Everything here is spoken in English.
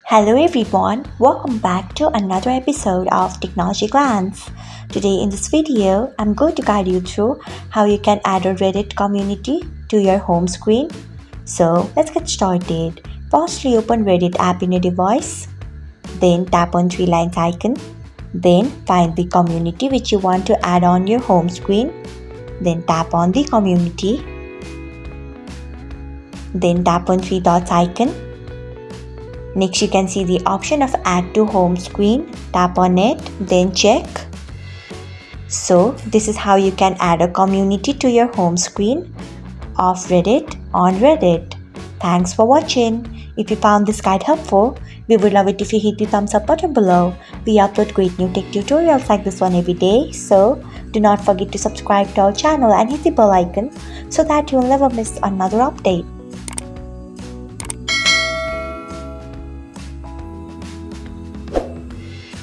Hello everyone, welcome back to another episode of Technologyglance. Today in this video, I'm going to guide you through how you can add a Reddit community to your home screen. So let's get started. Firstly, open Reddit app in your device. Then tap on three lines icon. Then find the community which you want to add on your home screen. Then tap on the community. Then tap on three dots icon. Next, you can see the option of add to home screen. Tap on it, then check. So this is how you can add a community to your home screen of Reddit on Reddit. Thanks for watching. If you found this guide helpful, we would love it if you hit the thumbs up button below. We upload great new tech tutorials like this one every day. So do not forget to subscribe to our channel and hit the bell icon so that you'll never miss another update.